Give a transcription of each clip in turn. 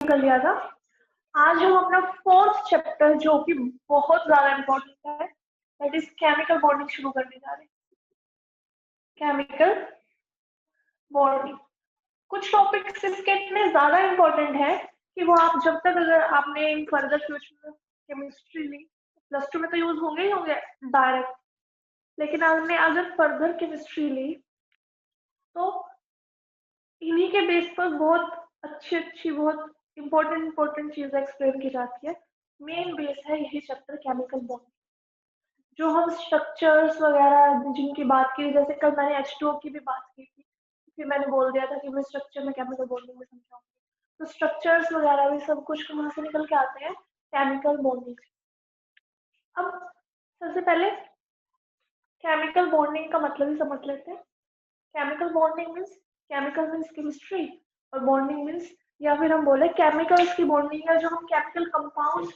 कर लिया था। आज हम अपना 4th चैप्टर जो कि बहुत ज्यादा इम्पोर्टेंट है, दैट इज केमिकल बॉन्डिंग शुरू करने जा रहे हैं। केमिकल बॉन्डिंग, कुछ टॉपिक्स इसके इतने ज्यादा इम्पोर्टेंट है कि वो आप जब तक, अगर आपने इन फर्दर फ्यूचर केमिस्ट्री ली, +2 में तो यूज होंगे ही होंगे डायरेक्ट, लेकिन आपने अगर फर्दर केमिस्ट्री ली तो इन्हीं के बेस पर बहुत अच्छी बहुत इम्पोर्टेंट चीजें एक्सप्लेन की जाती है। मेन बेस है यही चैप्टर केमिकल बॉन्डिंग। जो हम स्ट्रक्चर्स वगैरह जिनकी बात की, जैसे कल मैंने H2O की भी बात की थी, फिर मैंने बोल दिया था कि मैं स्ट्रक्चर में केमिकल बॉन्डिंग में समझाऊंगी। तो स्ट्रक्चर्स वगैरह भी सब कुछ कहाँ से निकल के आते हैं? केमिकल बॉन्डिंग से। अब सबसे पहले केमिकल बॉन्डिंग का मतलब ही समझ लेते हैं। Chemical bonding means, chemical means chemistry, और बॉन्डिंग मीन्स, या फिर हम बोले केमिकल्स की बॉन्डिंग है, जो हम केमिकल कंपाउंड्स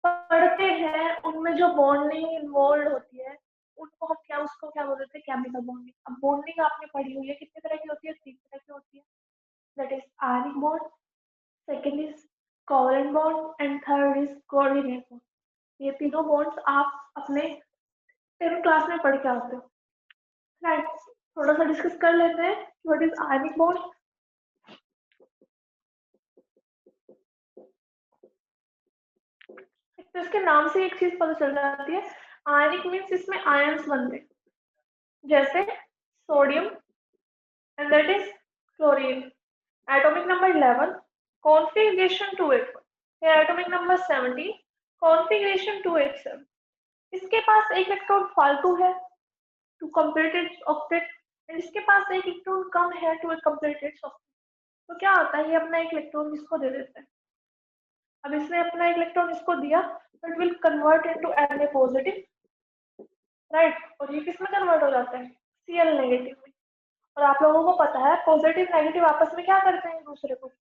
पढ़ते हैं उनमें जो बॉन्डिंग इन्वॉल्व होती है उनको हम क्या, उसको क्या बोलते हैं? Chemical bonding. अब बॉन्डिंग आपने पढ़ी हुई है, कितने तरह की होती है? 3 तरह की होती है, that is ionic bond, second is covalent bond and third is coordinate bond. ये तीनों बॉन्ड्स आप अपने 10th क्लास में पढ़ के आते हो, राइट? थोड़ा सा डिस्कस कर लेते हैं व्हाट इज आयनिक बॉन्ड। तो इसके नाम से एक चीज पता चल जाती है, आयनिक मीन्स इसमें आयंस बनते हैं, जैसे sodium and that is chlorine, atomic number 11, configuration 281, atomic number 17, configuration 287। इसके पास एक इलेक्ट्रॉन फालतू है to complete its octet, and इसके पास एक इलेक्ट्रॉन कम है टू कंप्लीट इट्स ऑक्टेट। तो क्या होता है, ये अपना एक इलेक्ट्रॉन इसको दे देते हैं। अब इसने अपना एक इलेक्ट्रॉन इसको दिया तो it will convert into Na positive, right? और ये किस में कन्वर्ट हो जाता है? Cl नेगेटिव में। और आप लोगों को पता है पॉजिटिव नेगेटिव आपस में क्या करते हैं? एक दूसरे को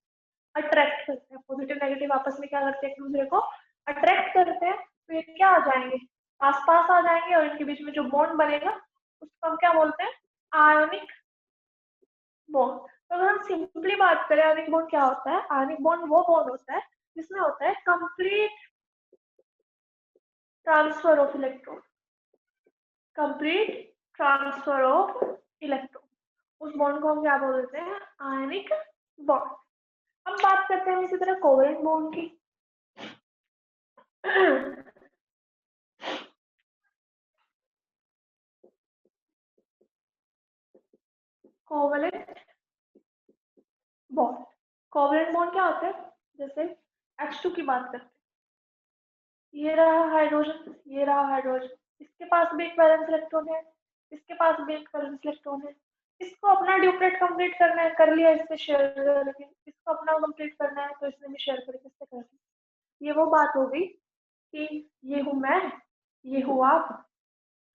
अट्रैक्ट करते हैं। पॉजिटिव नेगेटिव आपस में क्या करते हैं? एक दूसरे को अट्रैक्ट करते हैं। तो ये क्या आ जाएंगे? आसपास आ जाएंगे, और इनके बीच में जो बॉन्ड बनेगा उसको हम क्या बोलते हैं? Ionic bond. तो अगर हम सिंपली बात करें, आयनिक बॉन्ड क्या होता है? आयनिक बॉन्ड वो बॉन्ड होता है जिसमें होता है complete transfer of electron, complete transfer of electron. उस बॉन्ड को हम क्या बोल देते हैं? Ionic bond. अब बात करते हैं इसी तरह कोवेलेंट बॉन्ड की। कोवेलेंट बॉन्ड, कोवेलेंट बॉन्ड क्या होते हैं? जैसे H2 की बात करते हैं, ये रहा हाइड्रोजन, ये रहा हाइड्रोजन, इसके पास भी एक वैलेंस इलेक्ट्रॉन है, इसके पास भी एक वैलेंस इलेक्ट्रॉन है। इसको अपना ड्यूप्लेट कंप्लीट करना है, कर लिया इससे शेयर करके, इसको अपना कंप्लीट करना है तो इसने भी शेयर करके इससे कर दिया। ये वो बात हो गई कि ये हूँ मैं, ये हूँ आप।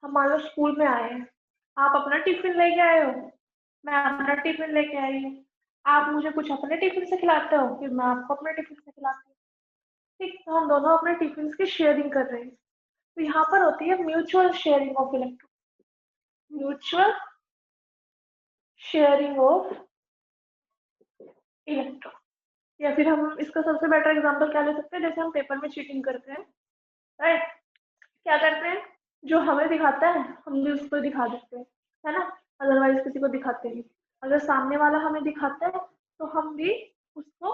हम मान लो स्कूल में आए हैं, आप अपना टिफिन लेके आए हो, मैं अपना टिफिन लेके आई हूँ। आप मुझे कुछ अपने टिफिन से खिलाते हो, फिर मैं आपको अपने टिफिन से खिलाती हूँ। ठीक, तो हम दोनों अपने टिफिन की शेयरिंग कर रहे हैं। तो यहाँ पर होती है mutual sharing of electron, mutual sharing of electron. या फिर हम इसका सबसे बेटर एग्जांपल क्या ले सकते हैं? जैसे हम पेपर में चीटिंग करते हैं, राइट? क्या करते हैं? जो हमें दिखाता है हम भी उसको दिखा देते हैं, है ना? अदरवाइज किसी को दिखाते नहीं। अगर सामने वाला हमें दिखाता है तो हम भी उसको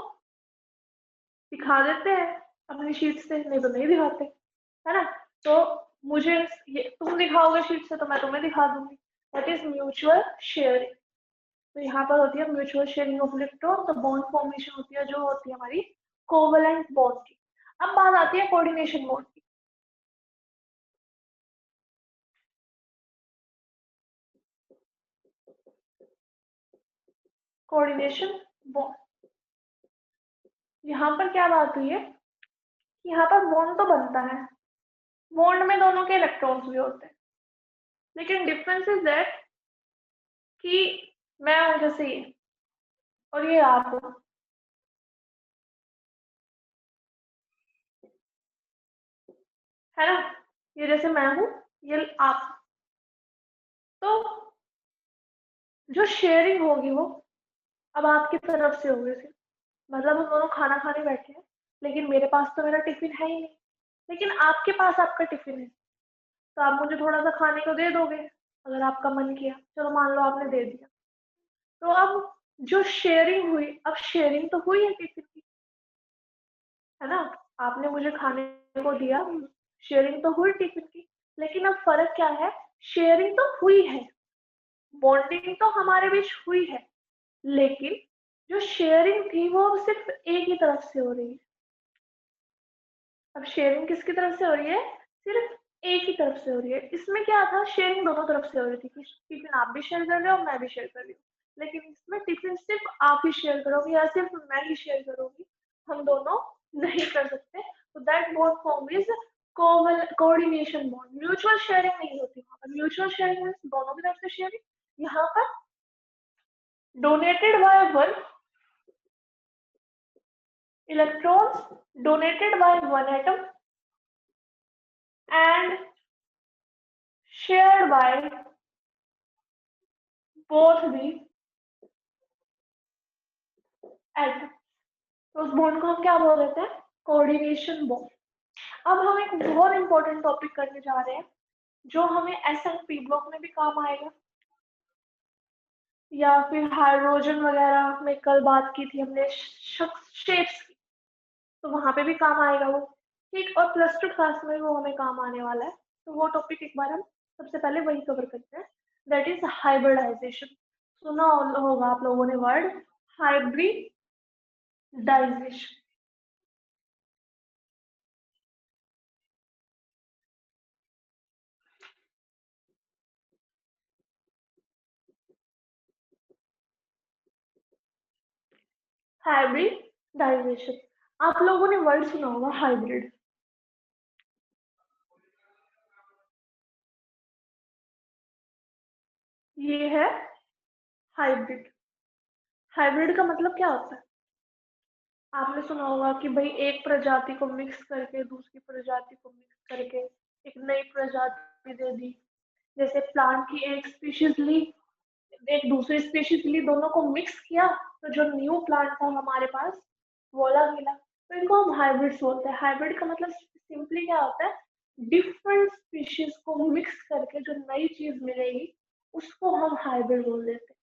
दिखा देते हैं अपनी शीट से, नहीं तो नहीं दिखाते, है ना? तो मुझे ये तुम दिखाओगे शीट से तो मैं तुम्हें दिखा दूंगी, दैट इज म्यूचुअल शेयरिंग। तो यहाँ पर होती है म्यूचुअल शेयरिंग ऑफ इलेक्ट्रॉन। तो बॉन्ड फॉर्मेशन होती है जो होती है हमारी कोवेलेंट बॉन्ड की। अब बात आती है कोऑर्डिनेशन बॉन्ड की। कोऑर्डिनेशन बॉन्ड, यहाँ पर क्या बात हुई है? यहाँ पर बॉन्ड तो बनता है, बॉन्ड में दोनों के इलेक्ट्रॉन्स भी होते हैं, लेकिन डिफरेंस इज दैट कि मैं हूं जैसे ये, और ये आप हो, है ना? ये जैसे मैं हूं, ये आप। तो जो शेयरिंग होगी वो अब आपकी तरफ से होगी सिर्फ, मतलब हम दोनों खाना खाने बैठे हैं, लेकिन मेरे पास तो मेरा टिफिन है ही नहीं, लेकिन आपके पास आपका टिफिन है, तो आप मुझे थोड़ा सा खाने को दे दोगे अगर आपका मन किया। चलो मान लो आपने दे दिया, तो अब जो शेयरिंग हुई, अब शेयरिंग तो हुई है टिफिन की, है ना? आपने मुझे खाने को दिया, शेयरिंग तो हुई टिफिन की, लेकिन अब फर्क क्या है? शेयरिंग तो हुई है, बॉन्डिंग तो हमारे बीच हुई है, लेकिन जो शेयरिंग थी वो अब सिर्फ एक ही तरफ से हो रही है। अब शेयरिंग किसकी तरफ से हो रही है? सिर्फ एक ही तरफ से हो रही है। इसमें क्या था? शेयरिंग दोनों तरफ से हो रही थी कि टिफिन आप भी शेयर कर रहे हो, मैं भी शेयर कर रही हूँ, लेकिन इसमें टिफिन सिर्फ आप ही शेयर करोगे या सिर्फ मैं ही शेयर करूंगी, हम दोनों नहीं कर सकते। तो that bond form is coordination bond. Mutual sharing नहीं होती वहां पर। म्यूचुअल शेयरिंग दोनों की तरफ से शेयरिंग। यहाँ पर donated by one electrons, donated by one atom and shared by both the atoms। तो उस बॉन्ड को हम क्या बोल देते हैं? Coordination bond. अब हम एक बहुत इंपॉर्टेंट टॉपिक करने जा रहे हैं जो हमें एसएनपी ब्लॉक में भी काम आएगा, या फिर हाइड्रोजन वगैरह में कल बात की थी हमने शेप्स की, तो वहां पे भी काम आएगा वो, ठीक। और प्लस टू क्लास में वो हमें काम आने वाला है, तो वो टॉपिक एक बार हम सबसे पहले वही कवर करते हैं, दैट इज हाइब्रिडाइजेशन। सुना होगा आप लोगों ने वर्ड हाइब्रिडाइजेशन। हाइब्रिडाइजेशन, आप लोगों ने वर्ड सुना होगा हाइब्रिड। ये है हाइब्रिड। हाइब्रिड का मतलब क्या होता है? आपने सुना होगा कि भाई एक प्रजाति को मिक्स करके दूसरी प्रजाति को मिक्स करके एक नई प्रजाति दे दी। जैसे प्लांट की एक स्पीशीज ली, एक दूसरी स्पीशीज ली, दोनों को मिक्स किया, तो जो न्यू प्लांट था हमारे पास वो वाला मिला, तो इनको हम हाइब्रिड्स बोलते हैं। हाइब्रिड का मतलब सिंपली क्या होता है? डिफरेंट स्पीशीज को मिक्स करके जो नई चीज मिलेगी उसको हम हाइब्रिड बोल देते हैं,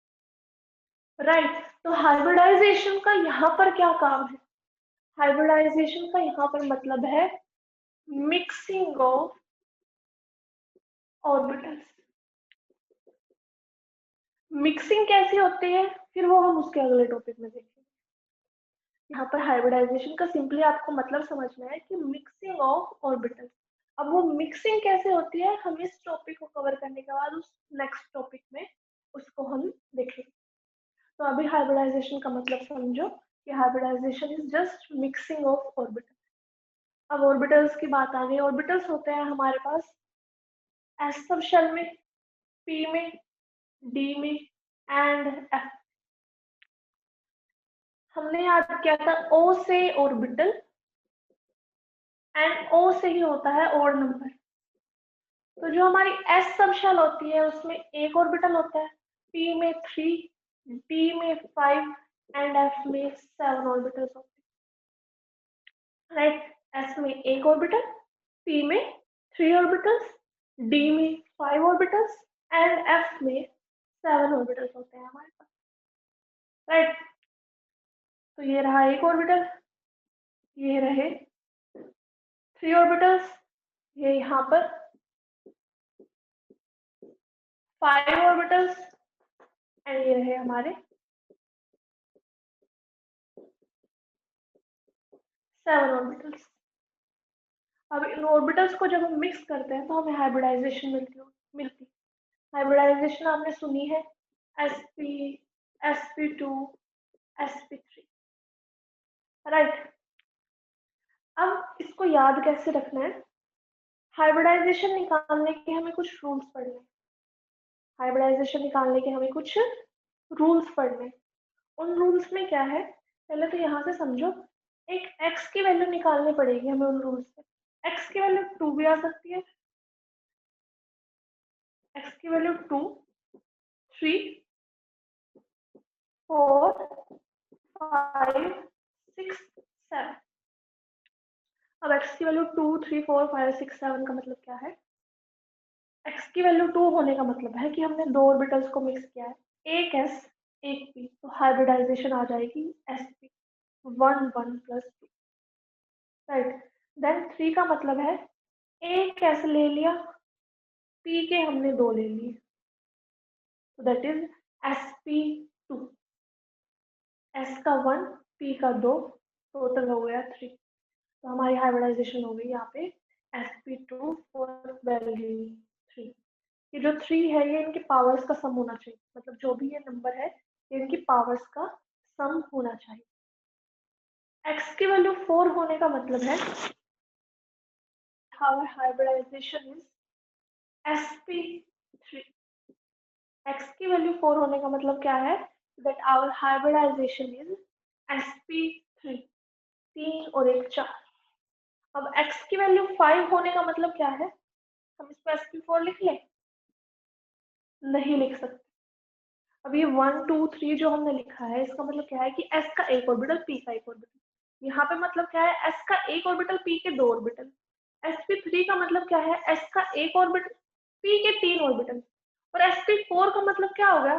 राइट। तो हाइब्रिडाइजेशन का यहाँ पर क्या काम है? हाइब्रिडाइजेशन का यहाँ पर मतलब है मिक्सिंग ऑफ ऑर्बिटल्स। मिक्सिंग कैसी होती है फिर वो हम उसके अगले टॉपिक में देखेंगे। यहाँ पर हाइब्रिडाइजेशन का सिंपली आपको मतलब समझना है कि मिक्सिंग ऑफ ऑर्बिटल्स। अब वो मिक्सिंग कैसे होती है हम इस टॉपिक को कवर करने के बाद उस नेक्स्ट टॉपिक में उसको हम देखेंगे। तो अभी हाइब्रिडाइजेशन का मतलब समझो कि hybridization is just mixing of orbitals. अब ऑर्बिटल्स की बात आ गई। ऑर्बिटल्स होते हैं हमारे पास एस सब शेल में, पी में, डी में एंड एफ। हमने याद किया था ओ से ऑर्बिटल, एंड ओ से ही होता है ऑड नंबर। तो जो हमारी एस सब शेल होती है उसमें एक ऑर्बिटल होता है, पी में 3, डी में 5 एंड एफ में 7 ऑर्बिटल्स होते हैं, राइट। एस में एक ऑर्बिटल, पी में 3 ऑर्बिटल्स, डी में 5 ऑर्बिटल्स एंड एफ में 7 ऑर्बिटल्स होते हैं हमारे पास, राइट। तो ये रहा एक ऑर्बिटल, ये रहे 3 ऑर्बिटल्स, ये यहाँ पर 5 ऑर्बिटल्स एंड ये रहे हमारे 7 ऑर्बिटल्स। अब इन ऑर्बिटल्स को जब हम मिक्स करते हैं तो हमें हाइब्रिडाइजेशन मिलती। हाइब्रिडाइजेशन आपने सुनी है, sp, sp2, sp3, राइट। अब इसको याद कैसे रखना है? हाइब्रिडाइजेशन निकालने के हमें कुछ रूल्स पढ़ने। हाइब्रिडाइजेशन निकालने के हमें कुछ रूल्स पढ़ने। उन रूल्स में क्या है? पहले तो यहाँ से समझो, एक x की वैल्यू निकालनी पड़ेगी हमें उन रूल्स से। x की वैल्यू 2 भी आ सकती है, x की वैल्यू 2, 3, 4, 5, 6 7। अब x की वैल्यू 2 3 4 5 6 7 का मतलब क्या है? x की वैल्यू 2 होने का मतलब है कि हमने दो ऑर्बिटल्स को मिक्स किया है, एक s एक p, तो हाइब्रिडाइजेशन आ जाएगी sp 1 1 प्लस 2, राइट। देन 3 का मतलब है एक s ले लिया, p के हमने दो ले लिए, तो दैट इज sp2, s का 1 p का 2, टोटल हो गया 3। तो हमारी हाइब्रिडाइजेशन हो गई यहाँ पे sp2 फॉर वैल्यू 3। ये जो 3 है ये इनके पावर्स का सम होना चाहिए, मतलब जो भी ये नंबर है ये इनकी पावर्स का सम होना चाहिए। x की वैल्यू 4 होने का मतलब है our hybridization is sp3। x की वैल्यू 4 होने का मतलब क्या है? that our hybridization is sp3, 3 और 1 4। अब x की वैल्यू 5 होने का मतलब क्या है? हम इसको sp4 लिख लें? नहीं लिख सकते। अब ये 1 2 3 जो हमने लिखा है इसका मतलब क्या है कि s का एक ऑर्बिटल p का एक ऑर्बिटल। यहाँ पे मतलब क्या है? s का एक ऑर्बिटल p के दो ऑर्बिटल। sp3 का मतलब क्या है? s का एक ऑर्बिटल p के तीन ऑर्बिटल। और sp4 का मतलब क्या होगा?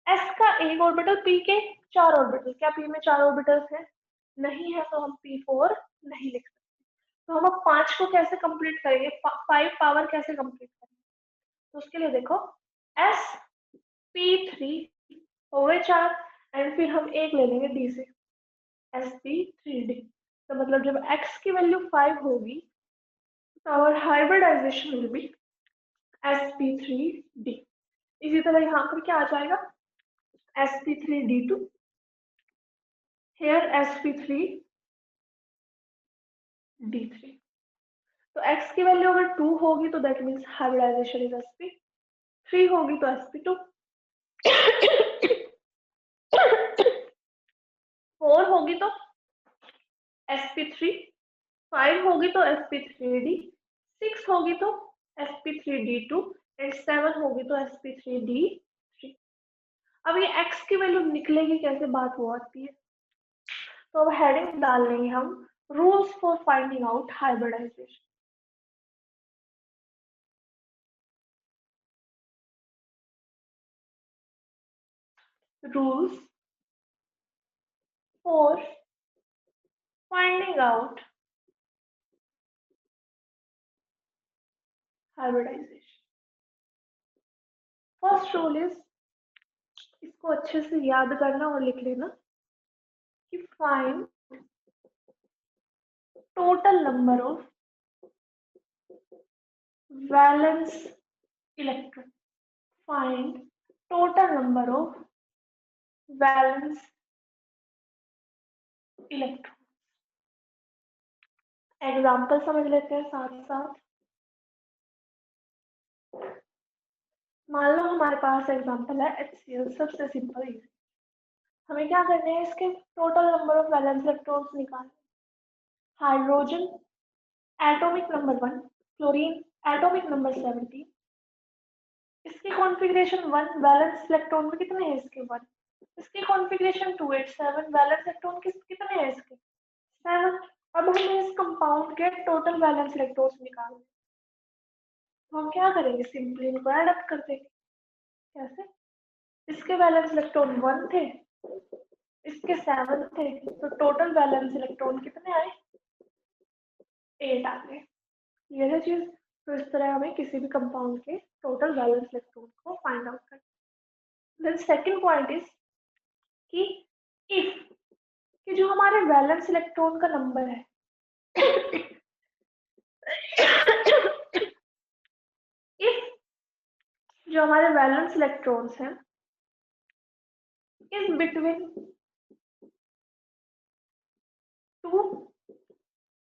s का एक ऑर्बिटल p के चार ऑर्बिटल। क्या p में चार ऑर्बिटल्स हैं? नहीं है, तो हम p4 नहीं लिख सकते। तो हम अब 5 को कैसे कंप्लीट करेंगे? 5 पावर कैसे कंप्लीट करेंगे? तो उसके लिए देखो sp3 हो गए 4, एंड फिर हम एक ले लेंगे d से, sp3d। तो मतलब जब x की वैल्यू 5 होगी तो our hybridisation will be sp3d। इसी तरह यहाँ पर क्या आ जाएगा? sp3d2, here sp3d3। तो x की वैल्यू अगर 2 होगी तो that means hybridization is sp, 3 होगी तो sp2, 4 होगी तो sp3, 5 होगी तो sp3d, 6 होगी तो sp3d2 एंड 7 होगी तो sp3d3। अब ये x की वैल्यू निकलेगी कैसे, बात वो आती है। तो अब हेडिंग डाल लेंगे हम rules for finding out hybridisation. Rules for finding out hybridisation. First rule is, इसको अच्छे से याद करना और लिख लेना कि find total number of valence electron. Find total number of valence electron. Example समझ लेते हैं साथ साथ। मान लो हमारे पास एग्जाम्पल है HCl, सबसे सिंपल ही। हमें क्या करने हैं? इसके total number of valence electrons निकालने। Hydrogen atomic number 1, chlorine atomic number 17, इसकी कॉन्फ़िगरेशन 1, वैलेंस इलेक्ट्रॉन में कितने हैं इसके? 1। इसकी कॉन्फ़िगरेशन 287, वैलेंस इलेक्ट्रॉन कितने हैं इसके? 7। अब हमें इस कंपाउंड के टोटल वैलेंस इलेक्ट्रॉन्स निकालने। तो हम क्या करेंगे? सिंपली इनको ऐड अप कर देंगे। कैसे? इसके वैलेंस इलेक्ट्रॉन 1 थे, इसके 7 थे, तो टोटल वैलेंस इलेक्ट्रॉन कितने आए? 8 आ गए। ये है चीज। तो इस तरह हमें किसी भी कंपाउंड के टोटल वैलेंस इलेक्ट्रॉन को फाइंड आउट करना। देन सेकंड पॉइंट इज कि इफ, कि जो हमारे वैलेंस इलेक्ट्रॉन का नंबर है इफ जो हमारे वैलेंस इलेक्ट्रॉन्स हैं इज बिटवीन 2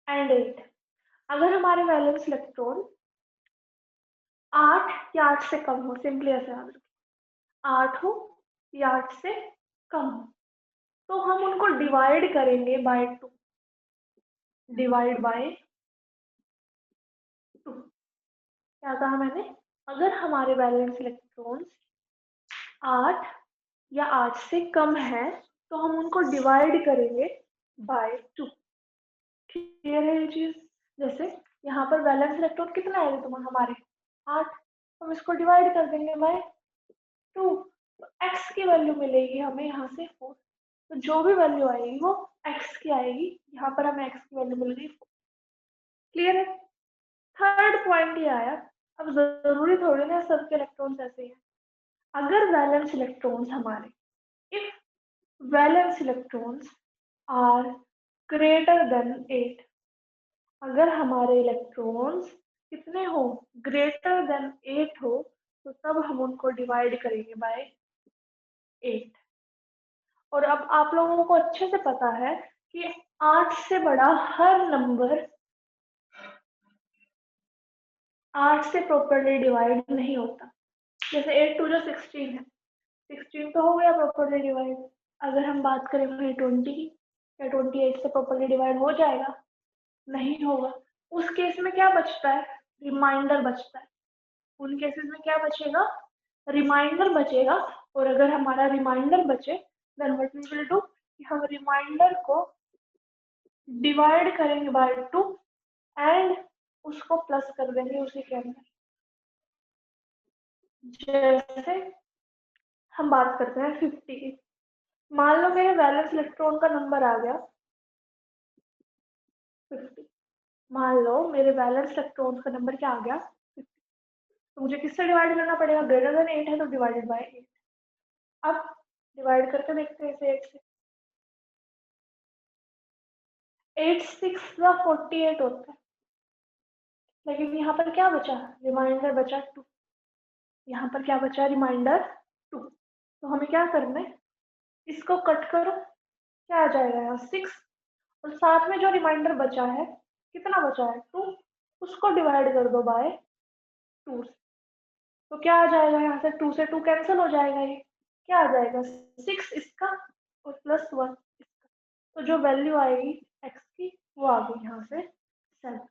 एंड 8, अगर हमारे वैलेंस इलेक्ट्रॉन 8 या 8 से कम हो, सिंपली ऐसे याद रखें, 8 हो या 8 से कम हो, तो हम उनको डिवाइड करेंगे बाय 2। डिवाइड बाय 2 क्या कहा मैंने? अगर हमारे वैलेंस इलेक्ट्रॉन्स 8 या 8 से कम है तो हम उनको डिवाइड करेंगे बाय 2। क्लियर है ये चीज? जैसे यहाँ पर वैलेंस इलेक्ट्रॉन कितना आएगा तुम्हारे हमारे 8, हम इसको डिवाइड कर देंगे बाय 2, तो x की वैल्यू मिलेगी हमें यहाँ से 4। तो जो भी वैल्यू आएगी वो x की आएगी, यहाँ पर हमें x की वैल्यू मिल गई 4। क्लियर है? थर्ड पॉइंट ये आया, अब जरूरी थोड़ी ना सबके इलेक्ट्रॉन्स ऐसे ही हैं। अगर वैलेंस इलेक्ट्रॉन्स हमारे, if valence electrons are greater than 8, अगर हमारे इलेक्ट्रॉन्स कितने हो, ग्रेटर देन 8 हो, तो तब हम उनको डिवाइड करेंगे बाय 8। और अब आप लोगों को अच्छे से पता है कि 8 से बड़ा हर नंबर 8 से प्रॉपर्ली डिवाइड नहीं होता। जैसे 8 टू जो 16 है, 16 तो हो गया प्रॉपर्ली डिवाइड। अगर हम बात करें वही 20 की, क्या 28 से प्रॉपर्ली डिवाइड हो जाएगा? नहीं होगा। उस केस में क्या बचता है? रिमाइंडर बचता है। उन केसेस में क्या बचेगा? रिमाइंडर बचेगा। और अगर हमारा रिमाइंडर बचे, then what we will do, हम रिमाइंडर को डिवाइड करेंगे बाय 2 एंड उसको प्लस कर देंगे उसी के अंदर। जैसे हम बात करते हैं 50 की, मान लो मेरे वैलेंस इलेक्ट्रॉन का नंबर आ गया 50। मान लो मेरे वैलेंस इलेक्ट्रॉन का नंबर क्या आ गया 50। तो मुझे किससे डिवाइड करना पड़ेगा? ग्रेटर देन 8 है तो डिवाइडेड बाय 8। अब डिवाइड करके देखते हैं इसे 8 से। 8 6 का 48 होता है, लेकिन यहाँ पर क्या बचा? रिमाइंडर बचा 2। यहाँ पर क्या बचा? रिमाइंडर 2। तो हमें क्या करना है? इसको कट करो, क्या आ जाएगा यहाँ 6, और साथ में जो रिमाइंडर बचा है, कितना बचा है 2, उसको डिवाइड कर दो बाय 2। तो क्या आ जाएगा यहाँ से? 2 से 2 कैंसिल हो जाएगा, ये क्या आ जाएगा? 6 इसका और प्लस 1 इसका। तो जो वैल्यू आएगी x की वो आ गई यहाँ से 7।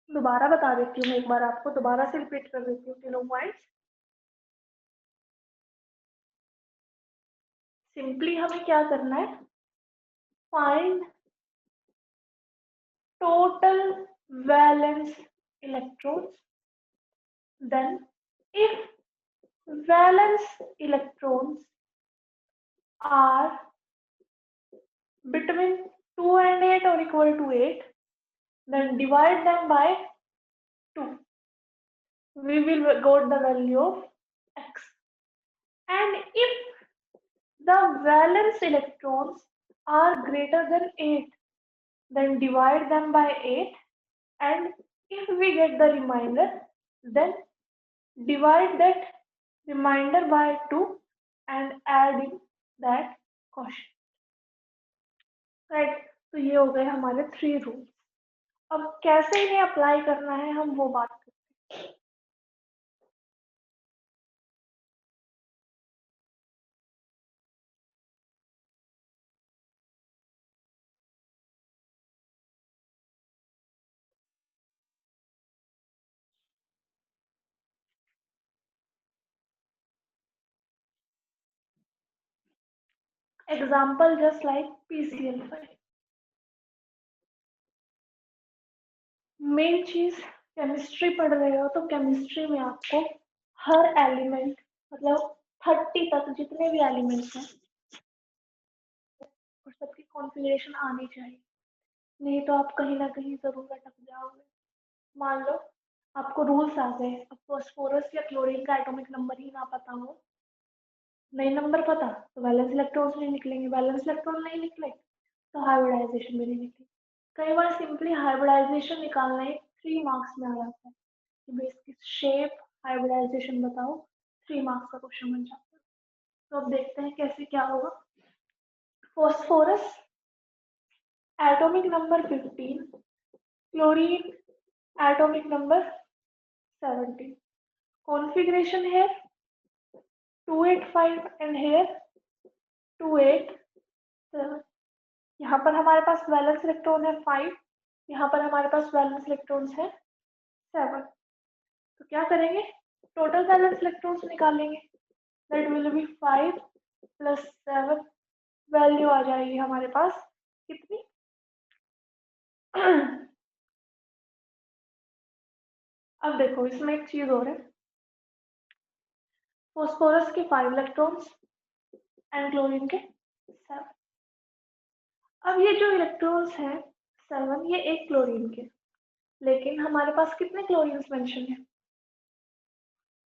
दोबारा बता देती हूँ मैं, एक बार आपको दोबारा से रिपीट कर देती हूँ तीनों पॉइंट्स। सिंपली हमें क्या करना है? Find total valence electrons, then if valence electrons are between 2 and 8 or equal to 8, then divide them by 2. We will got the value of x. And if the valence electrons are greater than 8, then divide them by 8. And if we get the remainder, then divide that remainder by 2 and add in that quotient. Right? तो ये हो गए हमारे 3 rules. अब कैसे इन्हें apply करना है हम वो बात करते हैं। Example just like PCl5। Main चीज, केमिस्ट्री पढ़ रहे हो तो केमिस्ट्री में आपको हर एलिमेंट, मतलब 30 तक जितने भी एलिमेंट्स हैं और सबकी कॉन्फ़िगरेशन आनी चाहिए, नहीं तो आप कहीं ना कहीं जरूर अटक जाओगे। मान लो आपको रूल्स आ गए, अब फास्फोरस या क्लोरीन का एटॉमिक नंबर ही ना पता हो, नहीं नंबर पता, तो वैलेंस इलेक्ट्रॉन्स नहीं निकलेंगे, वैलेंस इलेक्ट्रॉन नहीं निकले तो हाइब्रिडाइजेशन भी नहीं निकली। कई बार सिंपली हाइब्रिडाइजेशन निकालना ही 3 मार्क्स में आ जाता है कि भाई इसकी शेप हाइब्रिडाइजेशन बताओ, 3 मार्क्स का क्वेश्चन बन जाता है। तो अब देखते हैं कैसे क्या होगा। Phosphorus atomic number 15, chlorine atomic number 17, configuration है 285 एंड हेयर 287। यहाँ पर हमारे पास वैलेंस इलेक्ट्रॉन है 5, यहाँ पर हमारे पास वैलेंस इलेक्ट्रॉन्स है 7। तो क्या करेंगे? टोटल वैलेंस इलेक्ट्रॉन्स निकालेंगे, that will be 5 plus 7, value आ जाएगी हमारे पास कितनी अब देखो इसमें एक चीज और है, फॉस्फोरस के 5 इलेक्ट्रॉन्स एंड क्लोरीन के 7। अब ये जो इलेक्ट्रॉन्स हैं 7, ये एक क्लोरीन के, लेकिन हमारे पास कितने क्लोरीन्स मेंशन है?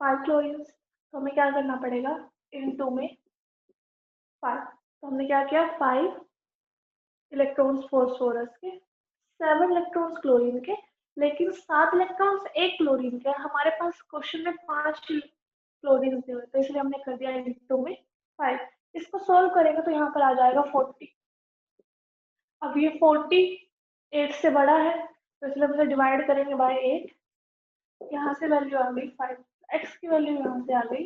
5 क्लोरीन्स। तो हमें क्या करना पड़ेगा, इनटू में 5। तो हमने क्या किया, 5 इलेक्ट्रॉन्स फॉस्फोरस के, 7 इलेक्ट्रॉन्स क्लोरीन के, लेकिन 7 इलेक्ट्रॉन्स एक क्लोरीन के। हमारे पास क्वेश्चन में 5 क्लोरीन दिए हुए, तो इसलिए हमने कर दिया इनटू में 5। इसको सॉल्व करेंगे तो यहाँ पर आ जाएगा 40। अब ये 40 8 से बड़ा है, तो इसलिए हम इसे डिवाइड करेंगे बाय 8। यहाँ से वैल्यू आ गई 5, एक्स की वैल्यू यहाँ से आ गई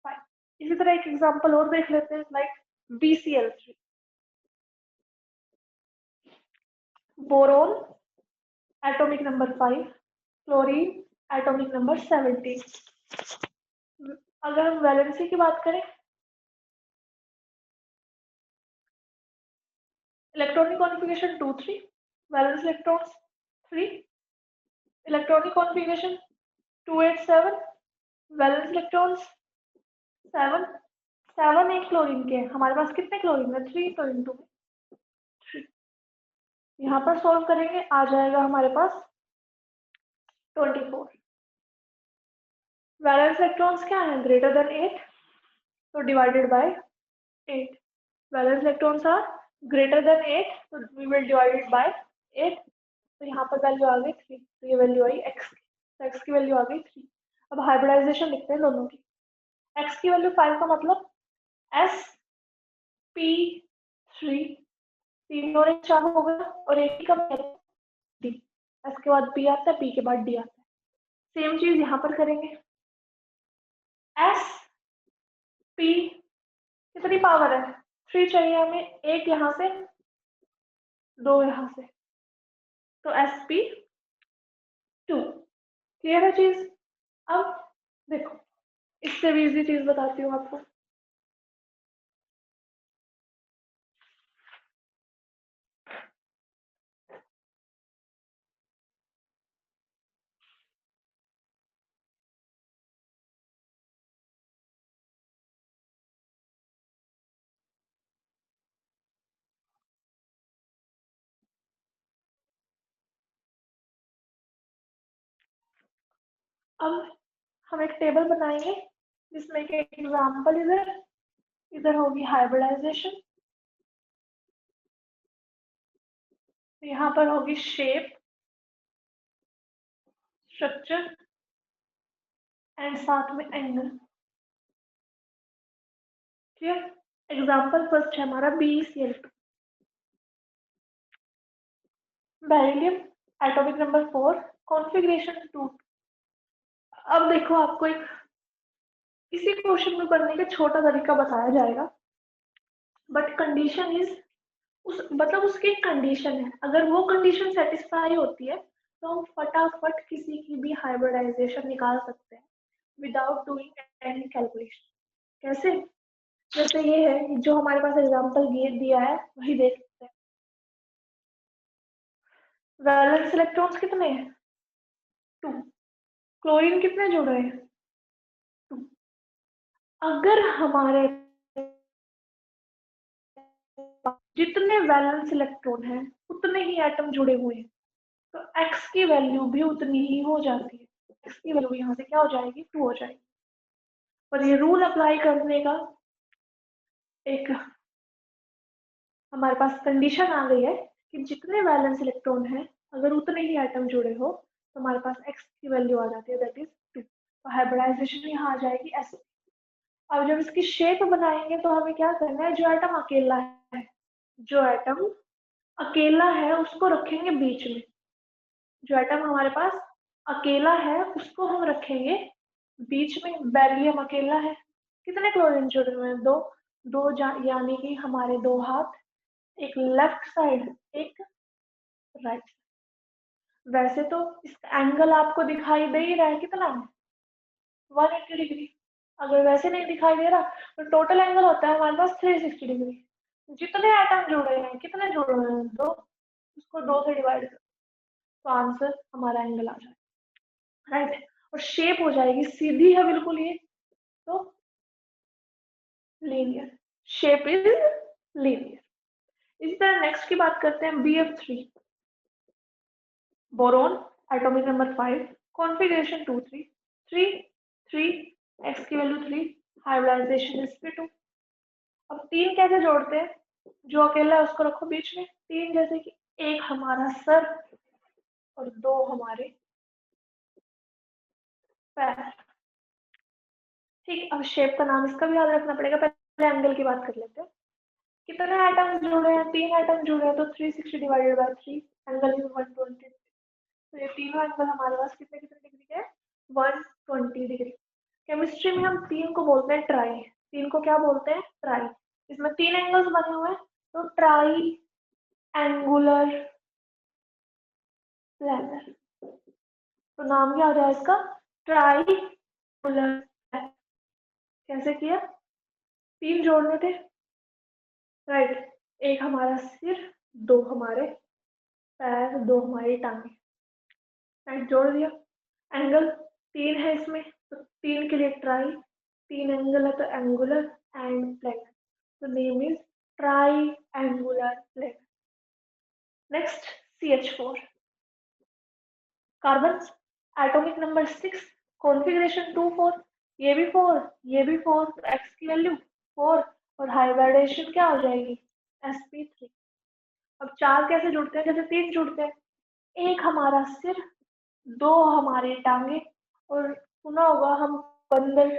5। इसी तरह एक एग्जांपल और देख लेते हैं, like BCl3, boron atomic number 5, chlorine atomic number 17। अगर हम वैलेंसी की बात करें, electronic configuration 2 3, valence electrons 3, electronic configuration 2 8 7, valence electrons 7 7 एक क्लोरीन के। हमारे पास कितने क्लोरीन है, 3, तो इनटू 3। यहाँ पर सॉल्व करेंगे, आ जाएगा हमारे पास 24। वैलेंस इलेक्ट्रॉन्स क्या है, ग्रेटर देन 8, तो divided by 8। Valence electrons are greater than 8, तो we will divide it by 8। तो यहाँ पर वैल्यू आ गई 3, तो ये वैल्यू आई x की, तो x की वैल्यू आ गई 3। अब हाइब्रिडाइजेशन लिखते हैं दोनों की। x की वैल्यू 5 का मतलब sp3, 3 और 1 4 हो गया, और 8 का d, s के बाद p आता है, p के बाद d आता है। सेम चीज यहाँ पर करेंगे, sp कितनी पावर है, 3 चाहिए हमें, 1 यहाँ से 2 यहाँ से, तो sp2। क्लियर है चीज? अब देखो इससे भी इजी चीज बताती हूँ आपको। अब हम एक टेबल बनाएंगे जिसमें कि एग्जाम्पल इधर होगी हाइब्रिडाइजेशन, यहाँ पर होगी शेप, स्ट्रक्चर एंड साथ में एंगल। क्लियर? एग्जाम्पल फर्स्ट है हमारा BeCl2, beryllium atomic number 4, configuration 2। अब देखो आपको एक इसी क्वेश्चन में करने का छोटा तरीका बताया जाएगा, बट कंडीशन इज मतलब उसकी एक कंडीशन है, अगर वो कंडीशन सेटिस्फाई होती है तो हम फटाफट किसी की भी हाइब्रिडाइजेशन निकाल सकते हैं विदाउट डूइंग एनी कैलकुलेशन। कैसे? जैसे ये है जो हमारे पास एग्जांपल दिया है, वही देख सकते हैं। वैलेंस इलेक्ट्रॉन्स कितने हैं, 2। क्लोरीन कितने जुड़े हैं, 2। अगर हमारे जितने वैलेंस इलेक्ट्रॉन हैं उतने ही एटम जुड़े हुए हैं, तो x की वैल्यू भी उतनी ही हो जाती है। x की वैल्यू यहाँ से क्या हो जाएगी, 2 हो जाएगी। और ये रूल अप्लाई करने का एक हमारे पास कंडीशन आ गई है कि जितने वैलेंस इलेक्ट्रॉन हैं अगर उतने ही एटम जुड़े हो तो हमारे पास x की वैल्यू आ जाती है, दैट इज 2। तो हाइब्रिडाइजेशन यहाँ आ जाएगी ऐसे। अब जब इसकी शेप बनाएंगे तो हमें क्या करना है, जो एटम अकेला है उसको रखेंगे बीच में। जो एटम हमारे पास अकेला है उसको हम रखेंगे बीच में। बेरिलियम अकेला है, कितने क्लोरीन जुड़े हुए हैं, 2। यानी कि हमारे 2 हाथ, एक लेफ्ट साइड एक राइट। वैसे तो इसका एंगल आपको दिखाई दे ही रहा है, कितना है, 180 डिग्री। अगर वैसे नहीं दिखाई दे रहा तो टोटल एंगल होता है हमारे पास 360 डिग्री। जितने एटम जुड़े हैं, कितने जुड़े हैं, दो, उसको दो से डिवाइड करो तो आंसर हमारा एंगल आ जाएगा, राइट। और शेप हो जाएगी सीधी है बिल्कुल ये, तो लीनियर, शेप इज लीनियर। इसी तरह नेक्स्ट की बात करते हैं, BF3, boron, atomic number 5, configuration 2 3 3 3, x की वैल्यू 3, हाइब्रिडाइजेशन sp2। अब तीन कैसे जोड़ते हैं, जो अकेला है उसको रखो बीच में, तीन जैसे कि एक हमारा सर और दो हमारे पैर, ठीक। अब शेप का नाम इसका भी याद रखना पड़ेगा, पहले एंगल की बात कर लेते हैं। कितने एटम्स जुड़े हैं, तीन एटम जुड़े हैं, तो 360 डिवाइडेड बाय 3, एंगल इज 120। तो ये तीनों एंगल हमारे पास कितने कितने डिग्री के हैं, 120 डिग्री। केमिस्ट्री में हम तीन को बोलते हैं ट्राई, तीन को क्या बोलते हैं, ट्राई। इसमें तीन एंगल्स बने हुए हैं, तो ट्राई एंगुलर प्लेनर, तो नाम क्या हो जाए इसका, ट्राई एंगुलर। कैसे किया, तीन जोड़ने थे, राइट, एक हमारा सिर, दो हमारे पैर, दो हमारी टांगे, राइट, जोड़ दिया। एंगल तीन है इसमें, तो तीन के लिए ट्राई, तीन एंगल है तो एंगुलर एंड प्लेनर, तो name is try angular planar. Next CH4, carbon, atomic number 6, configuration 2 4, ये भी 4, ये भी 4, तो x की वैल्यू 4, और हाइब्रिडाइजेशन क्या हो जाएगी, sp3। अब चार कैसे जुड़ते हैं, जैसे तीन जुड़ते हैं, एक हमारा सिर, दो हमारे टांगे, और सुना होगा हम बंदर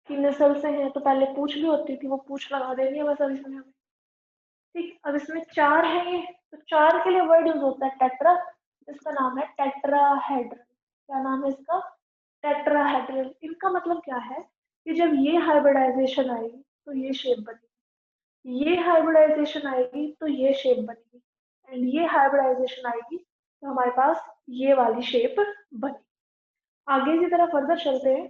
की नस्ल से हैं, तो पहले पूंछ भी होती थी, वो पूंछ लगा देनी है बस अब इसमें हमें, ठीक। अब इसमें चार है ये, तो चार के लिए वर्ड यूज होता है टेट्रा, इसका नाम है टेट्राहेड्रल। क्या नाम है इसका, टेट्राहेड्रल। इनका मतलब क्या है कि जब ये हाइब्रिडाइजेशन आएगी तो ये शेप बनेगी, ये हाइब्रिडाइजेशन आएगी तो ये शेप बनेगी, एंड ये हाइब्रिडाइजेशन आएगी तो हमारे पास ये वाली शेप बनेगी। आगे की तरफ फर्दर चलते हैं।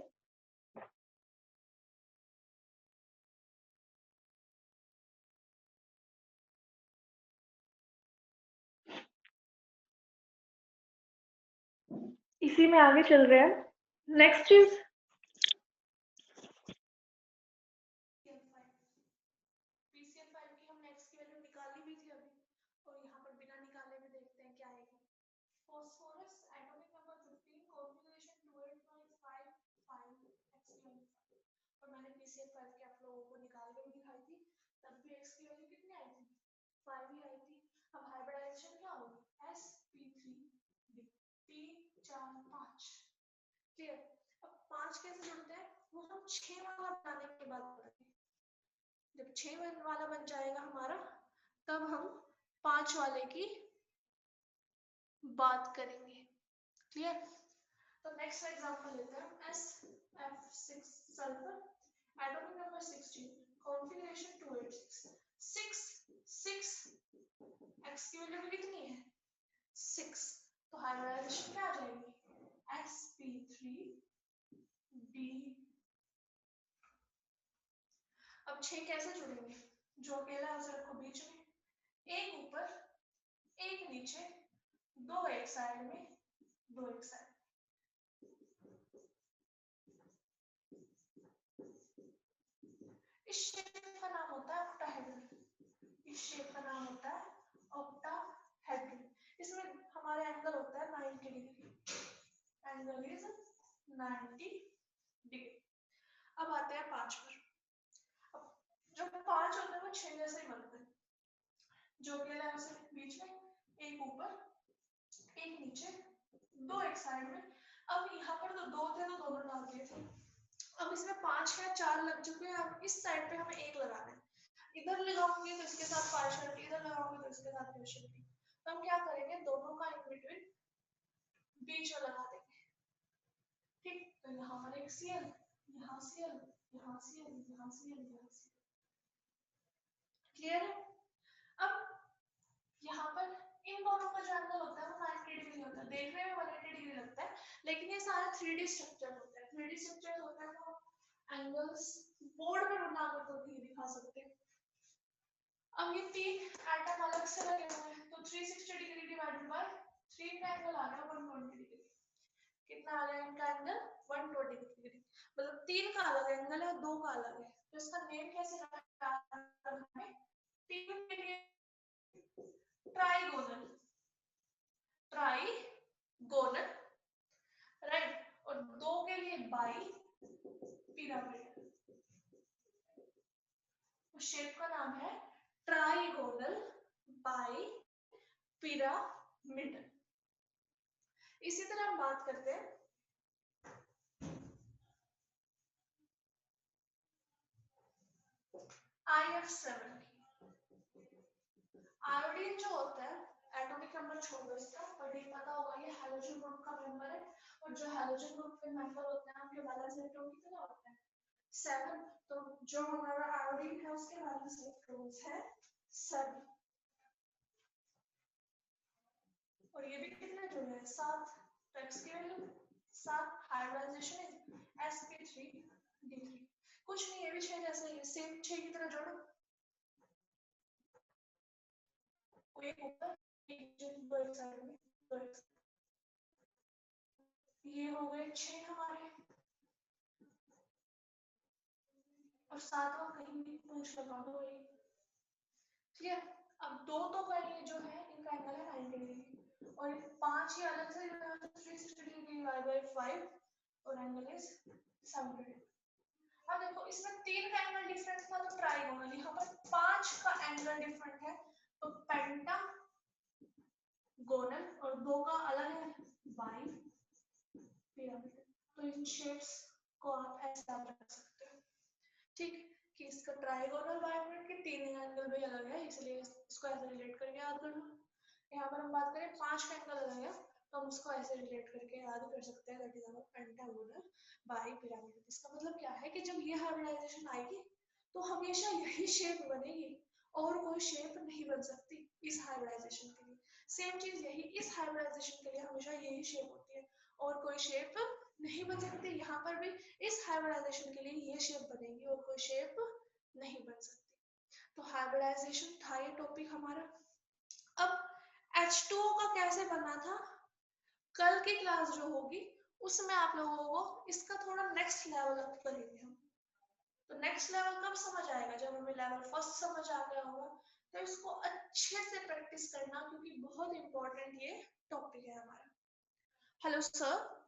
इसी में आगे चल रहे हैं। नेक्स्ट चीज, PCl5 की हमने x की वैल्यू निकाली भी थी अभी, और यहाँ पर बिना निकाले भी देखते हैं क्या आएगी। Phosphorus, atomic number 15, configuration 28.55, x की वैल्यू 5, और मैंने PCl5 के आप लोगों को निकाल के भी दिखाई थी, तब भी x की वैल्यू कितनी आई थी, 5 ही आई थी। अब हाइब्रिडाइजेशन क्या होगी, sp3d, 3 4 5, क्लियर। अब 5 कैसे जुड़ते हैं, वो हम 6 वाला बनाने के बाद बताएंगे। जब 6 वाला बन जाएगा हमारा, तब हम 5 वाले की बात करेंगे, क्लियर। तो नेक्स्ट एग्जांपल लेते हैं, SF6 sulphur, atomic number 16, configuration 286, 6 x की वैल्यू कितनी है, 6, तो हाइब्रिडाइजेशन क्या आ जाएगी, sp3d। अब 6 कैसे जुड़ेंगे, जो अकेला है उसे रखो बीच में, एक ऊपर एक नीचे, दो एक साइड में, दो एक साइड। इस शेप का नाम होता है ऑक्टाहेड्रल, इस शेप का नाम होता है ऑक्टाहेड्रल। इसमें हमारा एंगल होता है 90 डिग्री, एंगल इज 90 डिग्री। अब आते हैं 5 पर। अब जो 5 होते हैं वो 6 जैसे ही बनते हैं, जो अकेला है उसे बीच में, एक ऊपर एक नीचे, दो एक साइड में। अब यहाँ पर तो दो थे तो दोनों डाल दिए थे, अब इसमें 5 है, 4 लग चुके हैं, अब इस साइड पे हमें एक लगाना है, इधर लगाऊंगी तो इसके साथ पार्शियलिटी, इधर लगाऊंगी तो इसके साथ पार्शियलिटी, तो हम क्या करेंगे, दोनों का इन बिटवीन बीच में लगा देंगे, ठीक। तो यहाँ पर एक Cl, यहाँ Cl, यहाँ Cl, यहाँ Cl, यहाँ Cl, क्लियर है। अब यहाँ पर इन दोनों का जो एंगल होता है वो 90 डिग्री होता है, देखने में 180 डिग्री लगता है, लेकिन ये सारा 3D स्ट्रक्चर होता है, 3D स्ट्रक्चर होता है तो एंगल्स बोर्ड पे बनाकर तो नहीं दिखा सकते, अब ये 3 एटम अलग से लगे हुए हैं तो 360 डिग्री डिवाइडेड बाय 3 का एंगल आ गया 120 डिग्री। कितना आ गया इनका एंगल 120 डिग्री। मतलब 3 का अलग एंगल है 2 का अलग है तो इसका नेम कैसे रखा है? 3 के लिए ट्राइगोनल, ट्राइगोनल राइट, और 2 के लिए बाई पिरामिड। उस शेप का नाम है ट्राइगोनल बाई पिरामिड। इसी तरह हम बात करते हैं IF7 की। आयोडीन जो होता है, एटॉमिक नंबर छोड़ दो इसका, बट ये पता होगा ये हैलोजन ग्रुप का मेंबर है और जो हैलोजन ग्रुप के मेंबर होते हैं उनके वैलेंस इलेक्ट्रॉन कितना होता है 7। तो जो हमारा आयोडीन है उसके वैलेंस इलेक्ट्रॉन्स है 7 और ये भी कितने जुड़े हैं 7। तो x की वैल्यू 7, हाइब्रिडाइजेशन sp3d3। कुछ नहीं, ये भी 6 जैसे ही सेम 6 की तरह जोड़ो, एक ऊपर एक दो एक साइड में, दो एक, ये हो गए 6 हमारे और 7वां कहीं भी पूछ लगा दो ये। क्लियर? अब दो तो का ये जो है इनका एंगल है 90 डिग्री और 5 ही अलग से 360 डिग्री डिवाइड बाय 5 और एंगल इज 70। अब देखो इसमें 3 का एंगल डिफरेंस था तो ट्राइगोनल, यहाँ पर 5 का एंगल डिफरेंट है तो पेंटा गोनल और 2 का अलग है बाई पिरामिड। तो इन शेप्स को आप ऐसा रख सकते हो, ठीक, कि इसका ट्राइगोनल बायोमेट के 3 एंगल भी अलग है इसलिए इसको ऐसे रिलेट करके याद कर लो। यहाँ पर हम बात करें 5 का एंगल अलग है तो हम उसको ऐसे रिलेट करके याद कर सकते हैं, that is our pentagonal bipyramid. इसका मतलब क्या है कि जब ये हाइब्रिडाइजेशन आएगी तो हमेशा यही शेप बनेगी और कोई शेप नहीं बन सकती इस हाइब्रिडाइजेशन के लिए। सेम चीज यही इस हाइब्रिडाइजेशन के लिए हमेशा यही शेप होती है और कोई शेप नहीं बन सकती। यहाँ पर भी इस हाइब्रिडाइजेशन के लिए ये शेप बनेगी और कोई शेप नहीं बन सकती। तो हाइब्रिडाइजेशन था ये टॉपिक हमारा। अब H2O का कैसे बना था, कल की क्लास जो होगी उसमें आप लोगों को इसका थोड़ा नेक्स्ट लेवल अप करेंगे हम। तो नेक्स्ट लेवल कब समझ आएगा, जब हमें लेवल फर्स्ट समझ आ गया होगा। तो इसको अच्छे से प्रैक्टिस करना क्योंकि बहुत इंपॉर्टेंट ये टॉपिक है हमारा। Hello sir.